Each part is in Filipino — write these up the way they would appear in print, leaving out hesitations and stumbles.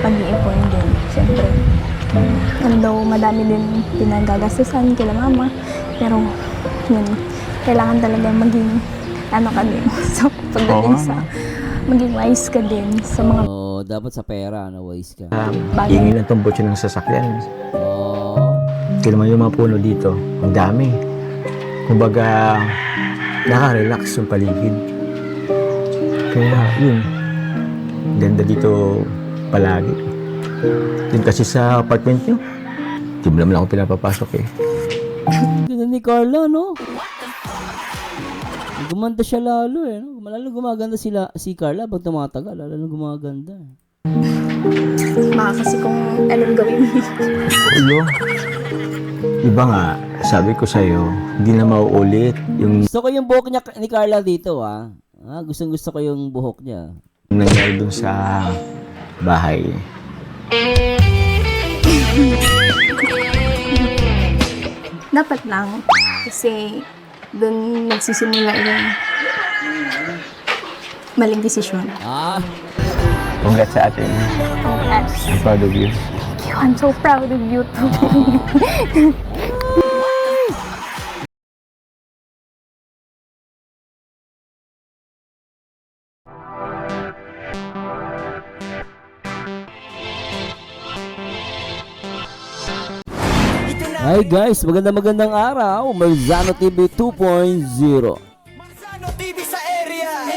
pag-iipon din, siyempre. Although madami din pinagagastusan kila mama, pero yun, kailangan talaga maging ano ka din. So, pagdating sa maging wise ka din sa mga Dapat sa pera, wise ka. bagay. Ingin ng tumbotso ng sasakyan. Oh, Tignan mo yung mga puno dito. Ang dami. Kumbaga, naka-relax yung paligid. Kaya, yun. Ganda dito palagi. Yun kasi sa apartment nyo, di mo naman ako pinapapasok eh. ganda ni Carla, no? Gumanda siya lalo eh, no? Lalo gumaganda si Carla pag tumatagal, lalo gumaganda. Baka kasi kung anong gawin mo. Ulo, iba nga, sabi ko sa'yo, hindi na mauulit yung Gusto ko yung buhok niya ni Carla dito, gustong gusto ko yung buhok niya. nangyari dun sa bahay. Dapat lang. Kasi doon nagsisimula yung maling desisyon. Congrats sa atin. Congrats. I'm proud of you. I'm so proud of you too. Hi guys, magandang araw, Marzano TV 2.0.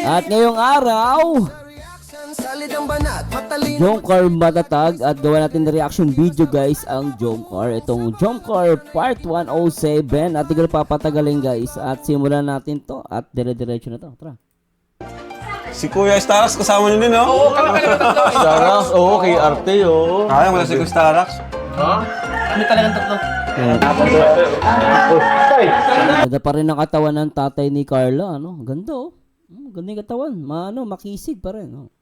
At ngayong araw, Jomcar matatag at gawa natin na reaction video guys ang Jomcar. Itong Jomcar Part 107 at tigil papatagalin guys at simulan natin to at dire-diretso na to. Tara. Si Kuya Starax kasama niyo din, no? Oo, kami tatlo. Starax, oo, kay Arte, oo. Kaya mo na si Kuya Starax. Ganda pa rin ang katawan ng tatay ni Carla, ano? Ganda oh. Ganda yung katawan. Makisig pa rin, oh.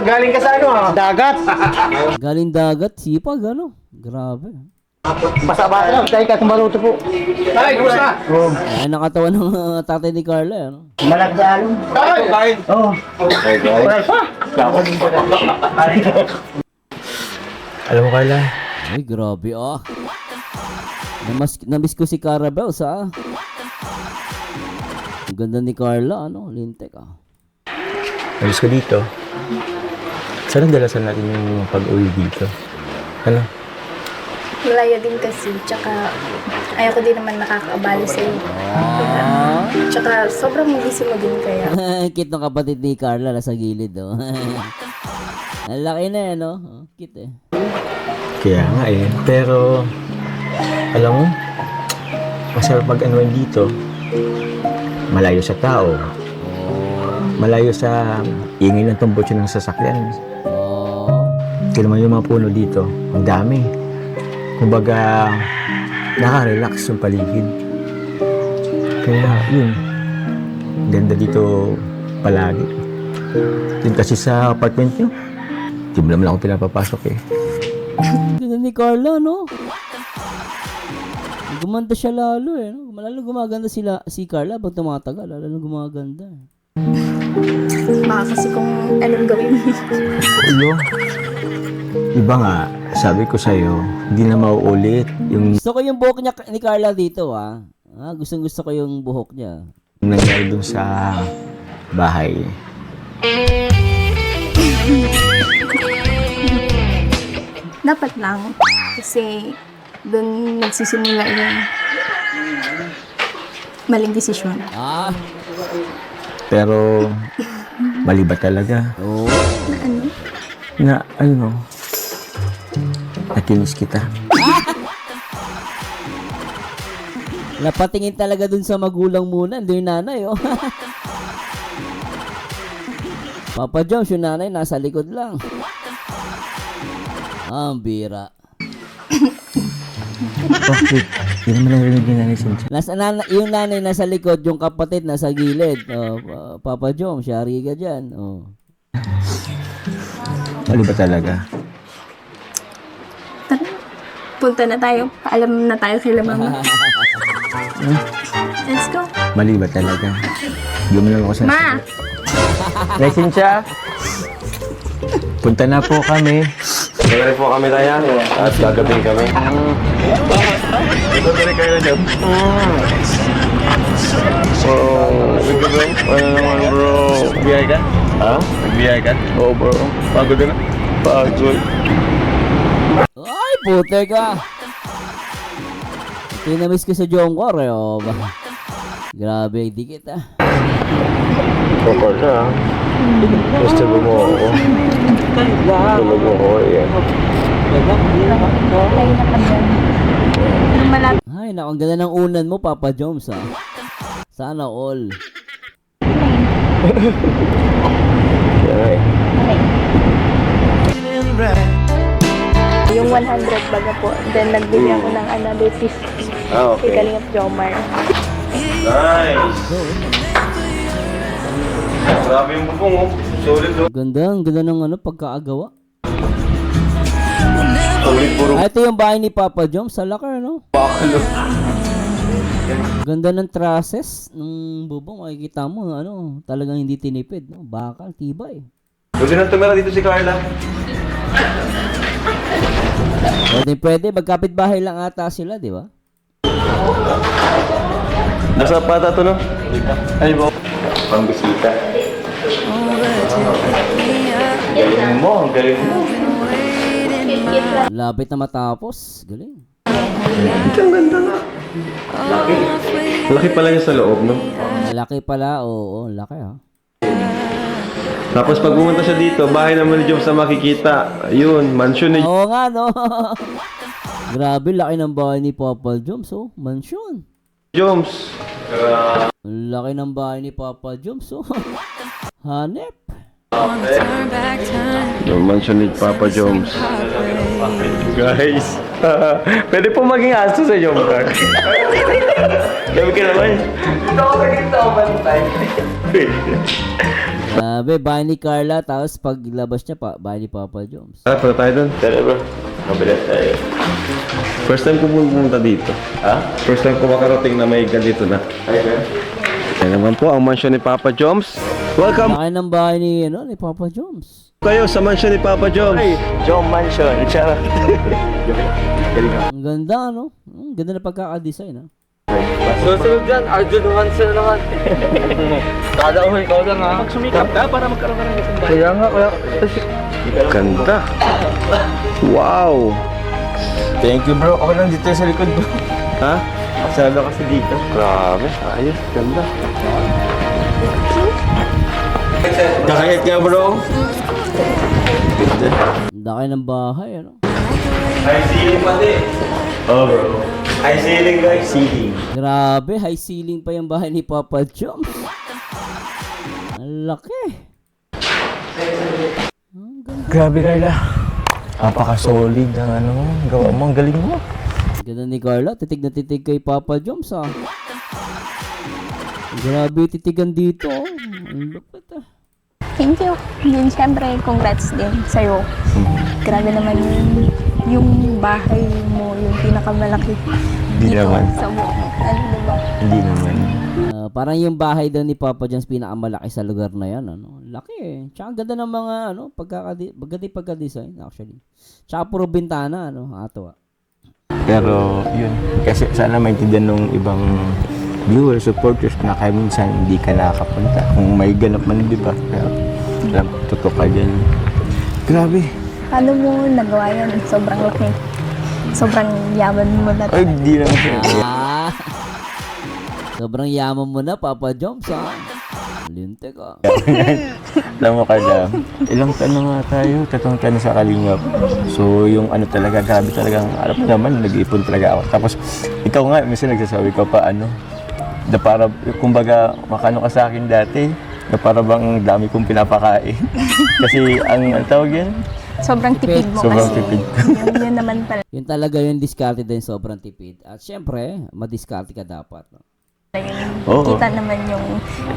Galing ka sa dagat. Galing dagat, sipag, ano? Grabe. Basa-basa lang, tayo ka tumaruto po. Ay, kumusta? Ayan ang katawan ng tatay ni Carla, ano? Malagdalong. Kain! Oo. Alam mo, Carla, Ay, grabe, ah. Namiss ko si Carabel, sa. Ang ganda ni Carla, ano? Lintek, ah. nabis ko dito. Sana dalasan natin yung pag-uwi dito. Ano? Malaya din kasi, tsaka ayoko din naman nakakaabala sa'yo. Tsaka sobrang busy mo din kaya. Cute ng kapatid ni Carla, nasa gilid, oh. Ang laki na, no? Oh, cute, eh. Kaya nga eh. Pero, alam mo, masarap mag-anuan dito. Malayo sa tao. Malayo sa ingay ng tumbotso ng sasakyan. Tignan mo yung mga puno dito. Ang dami. Kumbaga, naka-relax yung paligid. Kaya, yun. Ganda dito palagi. Yun kasi sa apartment nyo, di mo naman ako pinapapasok eh. Ganda ni Carla, no? Gumanda siya lalo, eh. No? Lalo gumaganda si Carla pag tumatagal. Lalo gumaganda. Baka kasi kung anong gawin mo. Ulo, iba nga, sabi ko sa'yo, hindi na mauulit yung Gusto ko yung buhok niya ni Carla dito, gustong gusto ko yung buhok niya. nangyari dun sa bahay. Dapat lang. Kasi doon nagsisimula yung maling desisyon. Pero, mali ba talaga? Oo. Na ano? Na, ano, nakinis kita. Napatingin talaga dun sa magulang muna. Hindi yung nanay, oh. Papa Jones, yung nanay, nasa likod lang. Ang bira. Bakit? Hindi naman narinig yung nanay Cynthia. Yung nanay nasa likod, yung kapatid nasa gilid. Oh, Papa Jones, syari ka dyan. Oh. Mali ba talaga? Tara, punta na tayo. Paalam na tayo kay mama. Let's go. Mali ba talaga? Hindi mo naman ako Ma! sinasagot. Nay Cynthia! Punta na po kami. Nagari po kami tayo at gagabing kami. Ito tuloy kayo na dyan. Sige bro, ano naman bro? Nagbiyay ka? Ha? Nagbiyay ka? Oo bro. Pagod na? Pagod. Ay, puter ka. Tinamiss ko sa Jongkor eh, oh. Grabe, dikit ah. Pagod na. Gusto mo ako. Tulog ako yan. Okay na ka dyan. Yung malapit Ay, naku, ang ganda ng unan mo, Papa Joms ah. Sana all. Yeah. yung 100 baga po. Then nagbili ako ng another 50. Ah, Kay Kalingap Jomar. Nice! Grabe yung bubong oh. Solid oh. Ang ganda ng ano, pagkaagawa. Solid puro Ah, ito yung bahay ni Papa Joms, sa Lakar, no? bakal oh. Ganda ng trusses ng bubong, makikita mo, ano, talagang hindi tinipid, no? Bakal, tibay. Pwede nang tumira dito si Carla. Pwede, magkapit-bahay lang ata sila, di ba? Nasa pata to no? Ay mo. Pambisita. Galing mo, ang galing mo. Labit na matapos, galing. Ang ganda nga. Laki. Laki pala niya sa loob, no? Laki pala, oo, laki ha. Tapos pag pumunta siya dito, bahay naman ni Joms na makikita. Yun, mansion ni Oo nga, no? Grabe, laki ng bahay ni Papa Joms, oh. Mansion. Joms. Ang laki ng bahay ni Papa Joms, oh. Hanep. Yung mansion ni Papa Joms. Guys, pwede po maging aso sa Joms Car. Sabi ka naman. Dito ako naging bantay. Grabe, bahay ni Carla, tapos paglabas niya, bahay ni Papa Joms. Tara, punta tayo doon. Tara bro. Mabilis tayo. First time ko pumunta dito. Ha? First time ko makarating na may ganito na. Ay, sir. Yan naman po ang mansion ni Papa Joms. Welcome Laki ng bahay ni, ano, ni Papa Joms. kayo sa mansion ni Papa Joms. Jom Mansion. Charot. Ang ganda, no? Ang ganda na pagkaka-design, ha? Susunod dyan, Arjun Hansen naman. Kada ko ikaw lang ha. Magsumikap ka para magkaroon ka ng isang bahay. Kaya nga, kaya... Ganda. Wow. Thank you bro. Ako lang dito sa likod bro. Ha? Salo kasi dito. Grabe. Ayos. Ganda. Kakayat nga bro. Ang laki ng bahay, ano? High ceiling pati. Oh bro. High ceiling guys. Ceiling. Grabe, high ceiling pa yung bahay ni Papa Joms. Ang laki. Grabe Carla. Napaka-solid ang ano, gawa mo. Ang galing mo. Ang ganda ni Carla, titig na titig kay Papa Joms, ha? Grabe, titigan dito, oh. Ang lupit, ah. Thank you. Din syempre, congrats din sa'yo. Grabe naman yung bahay mo, yung pinakamalaki Hindi dito naman. sa buong, ano diba? Hindi naman. Parang yung bahay daw ni Papa Joms pinakamalaki sa lugar na yan, ano? Laki eh. Tsaka ang ganda ng mga, ano, pagka-design, actually. Tsaka puro bintana, ano? Ato, ah. Pero yun, kasi sana maintindihan ng ibang viewers, supporters na kaya minsan hindi ka nakakapunta. Kung may ganap man, di ba? Kaya alam, totoo ka dyan. Grabe. Paano mo nagawa yan? Sobrang laki. Sobrang yaman mo na Ay, hindi naman siya. Ah! Sobrang yaman mo na, Papa Joms, ha? Linte ka. Alam mo ka na, ilang tanong nga tayo, tatlong tanong sa Kalingap. So, yung ano talaga, grabe talagang, alam mo naman, nag-iipon talaga ako. Tapos, ikaw nga, minsan nagsasabi ka pa, ano, na para, kumbaga, makano ka sa akin dati, na para bang dami kong pinapakain. Kasi, ang tawag yan, sobrang tipid mo sobrang kasi. tipid. Yun naman pala Yun talaga yung diskarte din, sobrang tipid. At syempre, madiskarte ka dapat, no? yung Oo. kita naman yung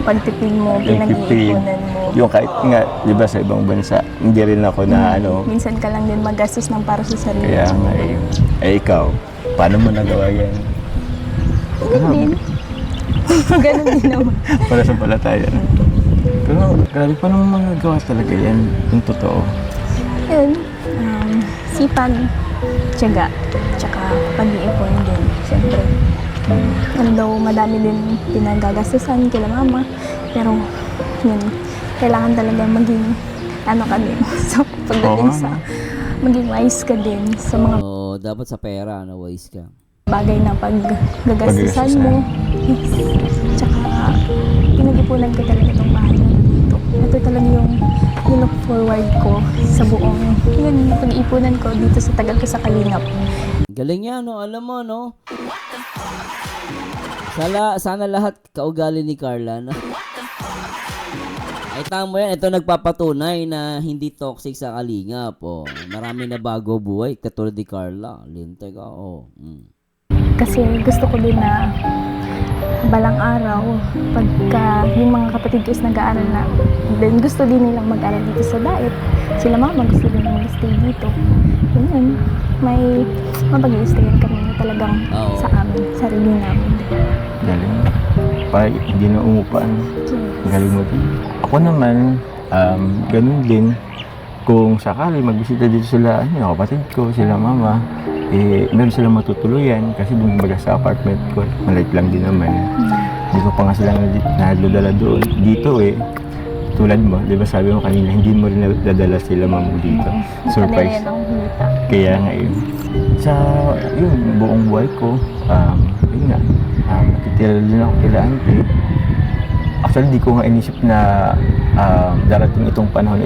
pagtipid mo, Yung tipid. pinag-iipunan mo. Yung kahit nga, di ba, sa ibang bansa, hindi rin ako na, ano, Minsan ka lang din magastos ng para sa sarili. kaya nga, eh, ikaw, paano mo nagawa yan? Ganun din. Ganun din naman. Para sa palataya na. Pero grabe pa naman magagawa talaga yan. Yung totoo. isipan, tiyaga, tsaka pag-iipon din, syempre. Although madami din pinagagastusan kila mama, pero yun, kailangan talaga maging ano ka din. So, pagdating sa maging wise ka din sa mga Oo, dapat sa pera, no, wise ka. bagay na paggagastusan mo. Yes. Tsaka, pinag-ipunan ko talaga itong bahay na dito. Ito talaga yung look forward ko sa buong, yun, pag-ipunan ko dito sa tagal ko sa Kalingap. Galing yan, no? Alam mo, no? Sana lahat kaugali ni Carla, no? Ay, tama yan. Ito nagpapatunay na hindi toxic sa Kalingap. Oh. Marami na bago buhay, katulad ni Carla. Linte ka, oh. Kasi gusto ko din na balang araw, pagka yung mga kapatid ko is nag-aaral na, then gusto din nilang mag-aral dito sa Daet. Sila mama gusto din mag-stay dito. Yun, may mapag-i-stayan kami na talagang Oo. sa amin, sarili namin. Galing. Para hindi na umupan. Galing mo din. Ako naman, ganun din. Kung sakali magbisita dito sila, kapatid ko, sila mama, meron silang matutuluyan kasi dun baga sa apartment ko, maliit lang din naman. Hindi ko pa nga sila nadadala doon. Dito tulad mo, di ba sabi mo kanina, hindi mo rin nadadala sila mamu dito. Surprise. Kanila yan ang hita. Kaya nga yun. Sa yun, buong buhay ko, yun nga, nakitira din ako kila auntie. Actually, di ko nga inisip na darating itong panahon.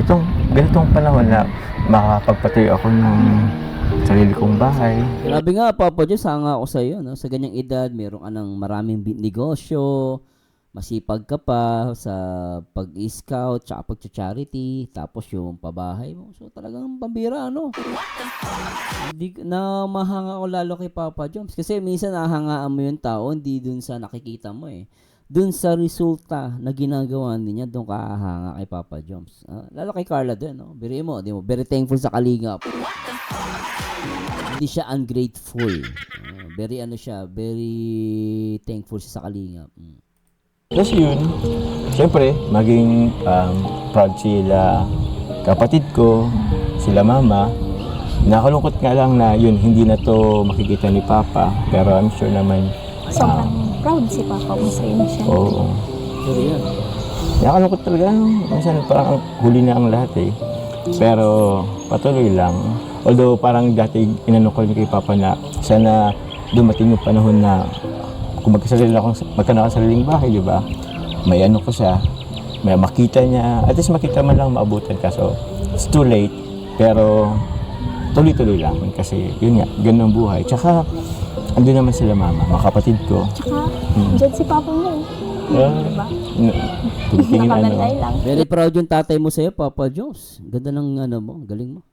Ganitong panahon na makakapagpatayo ako ng sarili kong bahay. Grabe nga, Papa Diyos, hanga ako sa iyo, no? Sa ganyang edad, meron ka ng maraming negosyo, masipag ka pa sa pag-scout, tsaka pag-charity, tapos yung pabahay mo. So, talagang pambira, ano? Mahanga ko lalo kay Papa Joms. Kasi minsan nahangaan mo yung tao, hindi dun sa nakikita mo dun sa resulta na ginagawa niya, dun ka hahanga kay Papa Joms. Lalo kay Carla din, no? Biri mo, di mo? Very thankful sa Kalingap. Hindi siya ungrateful. Very thankful siya sa Kalingap. Tapos yun, siyempre, maging proud sila kapatid ko, sila mama. Nakalungkot nga lang na yun, hindi na to makikita ni Papa. Pero I'm sure naman, Sobrang proud si Papa mo sa inyo siya. oo. Pero yan. Nakalungkot talaga. Minsan parang huli na ang lahat Pero patuloy lang. Although parang dati inano ko kay Papa na sana dumating yung panahon na kung magkano ako sariling bahay, di ba? May ano ko siya, may makita niya, at least makita man lang maabutan ka. So, it's too late. Pero tuloy-tuloy lang kasi yun nga, ganun ang buhay. Tsaka, andun naman sila mama, mga kapatid ko. Tsaka, dyan si Papa mo. Diba? Tingin Nakabantay lang. Very proud yung tatay mo sa'yo, Papa Joms. Ganda ng galing mo.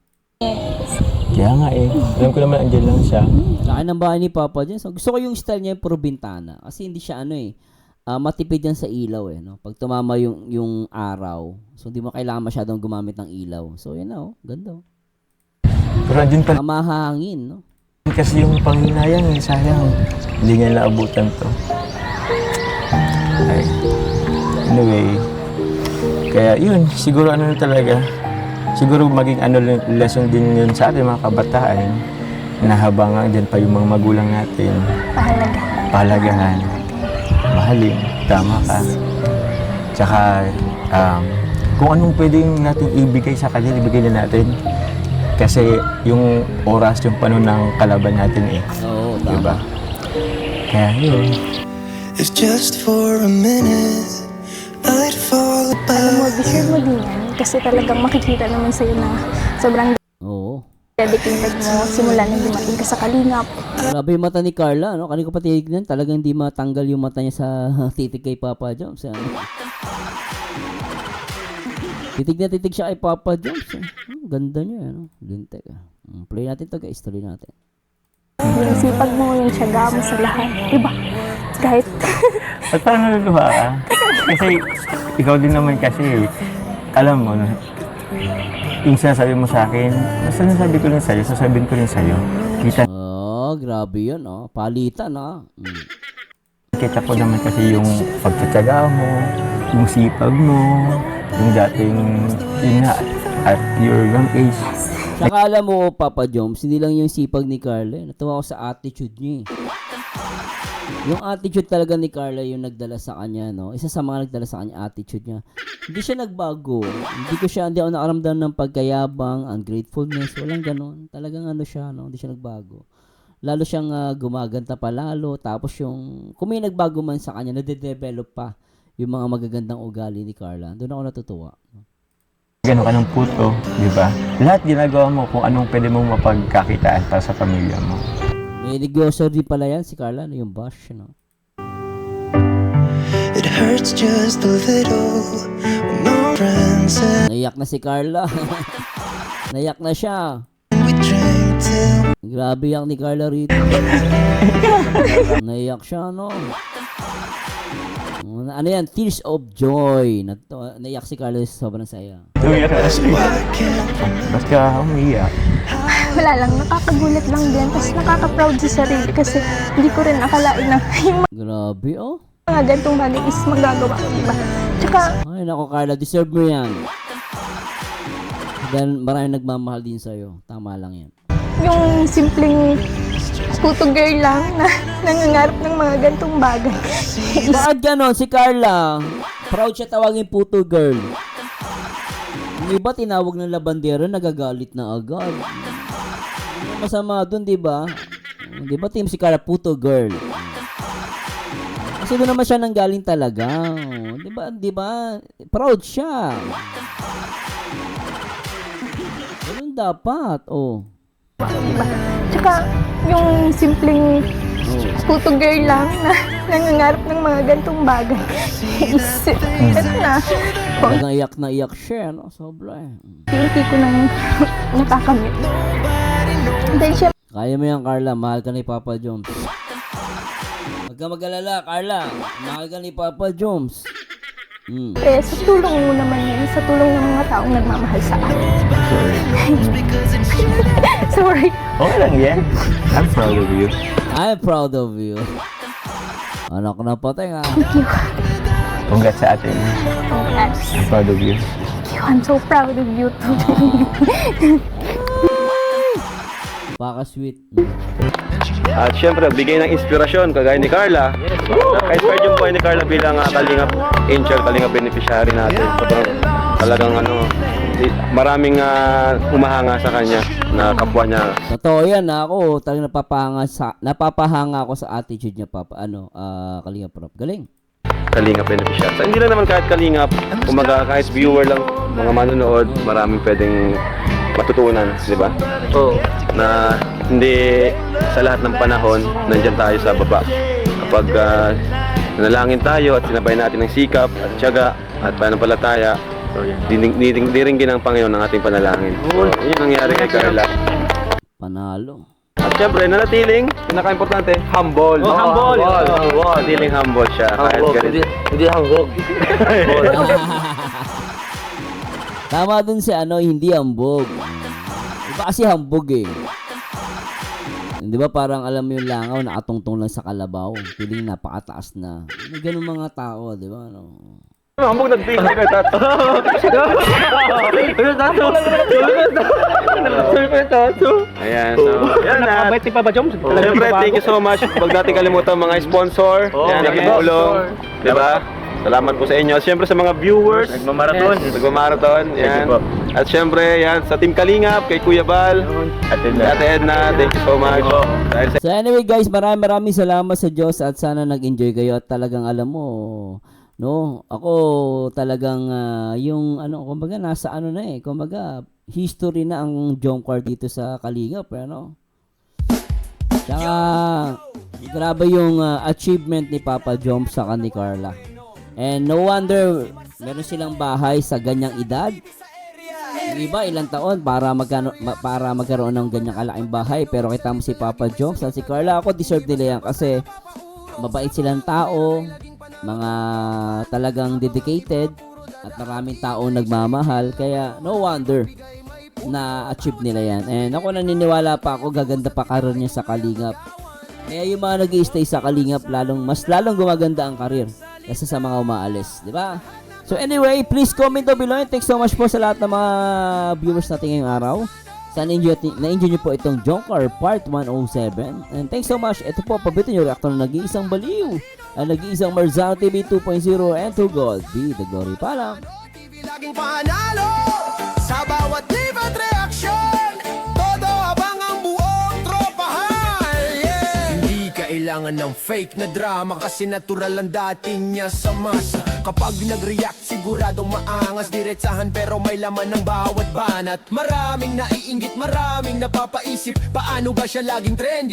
Kaya nga alam ko naman andyan lang siya. Sa akin ang bahay ni Papa Joms. Gusto ko yung style niya yung puro bintana. Kasi hindi siya matipid yan sa ilaw no? Pag tumama yung araw, so hindi mo kailangan masyadong gumamit ng ilaw. So yun ganda. Pero andyan pa Mahangin, no? kasi yung panghinayang, sayang. Hindi niya naabutan to. Ay. Anyway, kaya yun, siguro na talaga. Siguro maging lesson din yun sa ating mga kabataan na habang dyan pa yung mga magulang natin. Pahalagahan. Mahalin. Tama ka. Tsaka, kung anong pwedeng natin ibigay sa kanila, ibigay na natin. Kasi yung oras, yung panahon ng kalaban natin Oo, tama. diba? Kaya yun. If just for a minute I'd fall Alam mo, about deserve mo din yan. Kasi talagang makikita naman sa'yo na sobrang Oo. dedicated mo simula nang dumating ka sa Kalingap. Grabe yung mata ni Carla, no? Kanina ko pa tinignan, talagang hindi matanggal yung mata niya sa titig kay Papa Joms. Titig na titig siya kay Papa Joms. Ganda niya, no? Lintek. Play natin to, guys. Tuloy natin. Yung sipag mo, yung tiyaga mo sa lahat. Diba? Kahit At parang naluluha ka. Kasi ikaw din naman kasi, alam mo, yung sinasabi mo sa akin, sinasabi ko rin sa'yo, sasabihin ko rin sa'yo. Grabe yun, palitan, Kita ko naman kasi yung pagtsatsaga mo, yung sipag mo, yung dating, yun nga, at your young age, Saka alam mo, Papa Joms, hindi lang yung sipag ni Carla. Natuwa ako sa attitude niya. Yung attitude talaga ni Carla yung nagdala sa kanya, no? Isa sa mga nagdala sa kanya, attitude niya. Hindi siya nagbago. Hindi ako nakaramdam ng pagkayabang, ungratefulness, walang ganon. Talagang ano siya, no? Hindi siya nagbago. Lalo siyang gumaganda pa lalo. Tapos yung, kung may nagbago man sa kanya, nade-develop pa yung mga magagandang ugali ni Carla. Doon ako natutuwa. Gano'n ka ng puto, di ba? Lahat ginagawa mo kung anong pwede mong mapagkakitaan para sa pamilya mo. May negosyo din pala yan si Carla, no? Yung Bosch, no? It hurts just a little when no friends and Naiyak na si Carla. Naiyak na siya. we drank till Grabe yak ni Carla rito. Naiyak siya, no? Ano yan? Tears of joy. Naiyak si Carla sa sobrang saya. Umiyak ka kasi. Ba't ka umiyak? Wala lang, nakakagulat lang din. Tapos nakaka-proud sa sarili kasi hindi ko rin akalain na yung Grabe, oh. mga gantong bagay is magagawa ko, diba? Tsaka, Ay, nako Carla, deserve mo yan. Dahil maraming nagmamahal din sa'yo. Tama lang yan. yung simpleng puto girl lang na nangangarap ng mga gantong bagay is Bakit ganon? Si Carla, proud siya tawagin puto girl. Yung iba tinawag ng labandera, nagagalit na agad. Ano masama dun, di ba? Di ba team si Carla, puto girl? Kasi doon naman siya nanggaling talaga. Di ba? Di ba? Proud siya. Ganun dapat. Oh. diba? Tsaka yung simpleng puto girl lang na nangangarap ng mga gantong bagay is eto na. Talagang iyak na iyak siya, no? Sobra eh. Hindi ko nang nakakamit. Dahil siya Kaya mo yan, Carla. Mahal ka ni Papa Joms. Huwag ka mag-alala, Carla. Mahal ka ni Papa Joms. sa tulong mo naman yun, sa tulong ng mga taong nagmamahal sa akin. Sorry. Okay lang yan. I'm proud of you. I'm proud of you. Anak na patay nga. Thank you. Congrats sa atin. Congrats. I'm proud of you. Thank you. I'm so proud of you too. Paka-sweet. At syempre, bigay ng inspirasyon kagaya ni Carla. Naka-inspired yung buhay ni Carla bilang Kalingap Angel, Kalingap beneficiary natin. Sobrang talagang maraming humahanga sa kanya na kapwa niya. Totoo yan. Ako talagang napapahanga ako sa attitude niya, Papa. Kalinga Prop. Galing. Kalingap beneficiary. So, hindi lang naman kahit Kalingap, kumaga kahit viewer lang, mga manonood, maraming pwedeng matutunan, di ba? Oo. Na hindi sa lahat ng panahon nandiyan tayo sa baba. Kapag nanalangin tayo at sinabay natin ng sikap at tiyaga at pananampalataya, diringgin ng Panginoon ang ating panalangin. So, yun ang nangyari kay Carla. Panalo. At syempre, nanatiling, pinaka-importante, humble. Oh, humble. Nanatiling humble siya. Kahit ganito. Hindi hambog. Tama dun si hindi hambog. Iba kasi hambog eh. Di ba parang alam mo yung langaw nakatungtong lang sa kalabaw. Piling napakataas na. May ganun mga tao, di ba? No? Hambog nag-bigay ka, tato. Ayan, so, yan na. Mabait ni Papa Joms. Siyempre, thank you so much. Huwag natin kalimutan mga sponsor. Yan, nagtulong. Diba? Salamat po sa inyo. At siyempre sa mga viewers. Nagmamarathon. Yan. At siyempre, yan, sa Team Kalingap, kay Kuya Bal, Ate Edna, thank you so much. So anyway guys, maraming salamat sa Diyos at sana nag-enjoy kayo at talagang alam mo, no, ako talagang yung kumbaga nasa kumbaga history na ang Jomcar dito sa Kalingap, ano? Tsaka grabe yung achievement ni Papa Jom sa ni Carla. And no wonder meron silang bahay sa ganyang edad. Yung iba ilang taon para magkaroon ng ganyang kalaking bahay, pero kita mo si Papa Joms at si Carla, ako deserve nila yan kasi mabait silang tao, mga talagang dedicated at maraming tao nagmamahal, kaya no wonder na achieve nila yan. And ako naniniwala pa ako gaganda pa karir niya sa Kalingap. Kaya yung mga nag-i-stay sa Kalingap mas lalong gumaganda ang karir kaysa sa mga umaalis, di ba? So anyway, please comment down below and thanks so much po sa lahat ng mga viewers natin ngayong araw. Sana na-enjoy nyo po itong Jomcar Part 107. And thanks so much. Ito po, pabitin yung reactor ng nag-iisang baliw. Ang nag-iisang Marzano TV 2.0 and to God be the glory. Paalam! Laging panalo sa bawat live at reaksyon. Todo habang ang buong tropahan, yeah. Hindi kailangan ng fake na drama kasi natural ang dating niya sa masa. Kapag nag-react siguradong maangas, diretsahan pero may laman ng bawat banat. Maraming naiinggit, maraming napapaisip, paano ba siya laging trending?